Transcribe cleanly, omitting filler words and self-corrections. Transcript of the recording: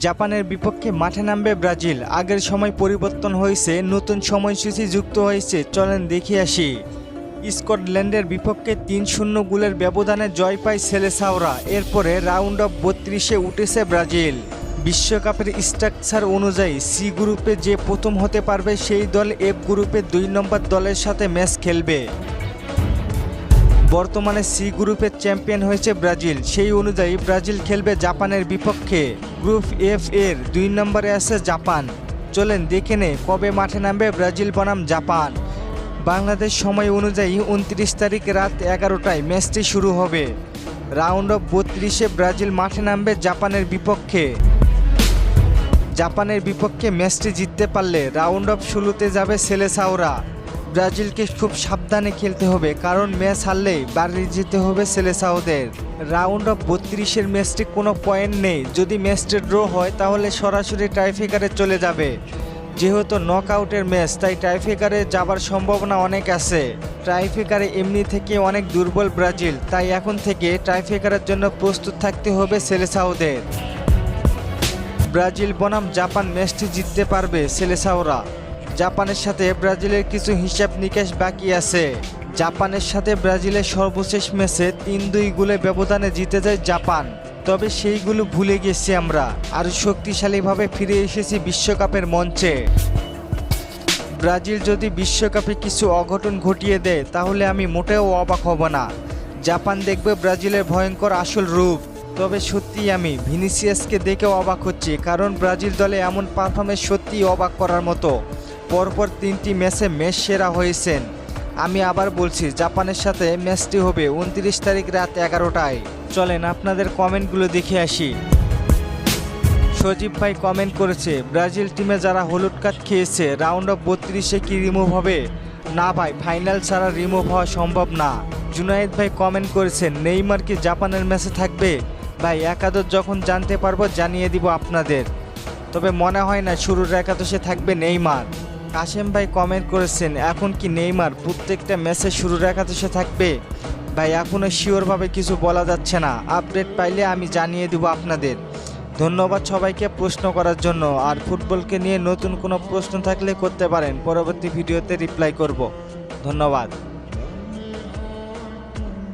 জাপানের বিপক্ষে মাঠে নামবে ব্রাজিল। আগের সময় পরিবর্তন হয়েছে, নতুন সময়সূচি যুক্ত হয়েছে, চলেন দেখে আসি। স্কটল্যান্ডের বিপক্ষে ৩-০ গোলের ব্যবধানে জয় পায় সেলেসাওরা। এরপরে রাউন্ড অফ ৩২-এ উঠেছে ব্রাজিল। বিশ্বকাপের স্ট্রাকচার অনুযায়ী সি গ্রুপে যে প্রথম হতে পারবে সেই দল এফ গ্রুপে ২ নম্বর দলের সাথে ম্যাচ খেলবে। বর্তমানে সি গ্রুপের চ্যাম্পিয়ন হয়েছে ব্রাজিল, সেই অনুযায়ী ব্রাজিল খেলবে জাপানের বিপক্ষে। গ্রুপ এফ এর ২ নম্বরে আছে জাপান। চলেন দেখে নে কবে মাঠে নামবে ব্রাজিল বনাম জাপান। বাংলাদেশ সময় অনুযায়ী ২৯ তারিখ রাত ১১টায় ম্যাচটি শুরু হবে। রাউন্ড অফ ৩২-এ ব্রাজিল মাঠে নামবে জাপানের বিপক্ষে। জাপানের বিপক্ষে ম্যাচটি জিততে পারলে রাউন্ড অফ ১৬-তে যাবে সেলেসাওরা। ব্রাজিলকে খুব সাবধানে খেলতে হবে, কারণ ম্যাচ হারলেই বাড়ি যেতে হবে সেলেসাওদের। রাউন্ড অফ ৩২-এর ম্যাচটি কোনো পয়েন্ট নেই, যদি ম্যাচটি ড্র হয় তাহলে সরাসরি টাইব্রেকারে চলে যাবে। যেহেতু নকআউটের ম্যাচ, তাই টাইব্রেকারে যাবার সম্ভাবনা অনেক আছে। টাইব্রেকারে এমনি থেকে অনেক দুর্বল ব্রাজিল, তাই এখন থেকে টাইব্রেকারের জন্য প্রস্তুত থাকতে হবে সেলেসাওদের। ব্রাজিল বনাম জাপান ম্যাচটি জিততে পারবে সেলেসাওরা। জাপানের সাথে ব্রাজিলের কিছু হিসাব নিকাশ বাকি আছে। জাপানের সাথে ব্রাজিলের সর্বশেষ ম্যাচে ৩-২ গোলে ব্যবধানে জিতে যায় জাপান। তবে সেইগুলো ভুলে গেছি আমরা, আরও শক্তিশালীভাবে ফিরে এসেছি বিশ্বকাপের মঞ্চে। ব্রাজিল যদি বিশ্বকাপে কিছু অঘটন ঘটিয়ে দেয় তাহলে আমি মোটেও অবাক হব না। জাপান দেখবে ব্রাজিলের ভয়ঙ্কর আসল রূপ। তবে সত্যিই আমি ভিনিসিয়াসকে দেখেও অবাক হচ্ছি, কারণ ব্রাজিল দলে এমন পারফরমেন্স সত্যিই অবাক করার মতো। পরপর ৩টি ম্যাচে ম্যাচ সেরা হয়েছেন। আমি আবার বলছি, জাপানের সাথে ম্যাচটি হবে ২৯ তারিখ রাত ১১টায়। চলেন আপনাদের কমেন্টগুলো দেখে আসি। সজীব ভাই কমেন্ট করেছে, ব্রাজিল টিমে যারা হলুদ কার্ড খেয়েছে রাউন্ড অফ ৩২-এ কি রিমুভ হবে? না ভাই, ফাইনাল ছাড়া রিমুভ হওয়া সম্ভব না। জুনায়েদ ভাই কমেন্ট করেছেন, নেইমার কি জাপানের ম্যাচে থাকবে? ভাই একাদশ যখন জানতে পারবো জানিয়ে দিব আপনাদের, তবে মনে হয় না শুরুর একাদশে থাকবে নেইমার। কাশেম ভাই কমেন্ট করেছেন, এখন কি নেইমার প্রত্যেকটা ম্যাচে শুরুর একাদশে থাকবে? ভাই এখনও শিওরভাবে কিছু বলা যাচ্ছে না, আপডেট পাইলে আমি জানিয়ে দিব আপনাদের। ধন্যবাদ সবাইকে প্রশ্ন করার জন্য। আর ফুটবলকে নিয়ে নতুন কোনো প্রশ্ন থাকলে করতে পারেন, পরবর্তী ভিডিওতে রিপ্লাই করব। ধন্যবাদ।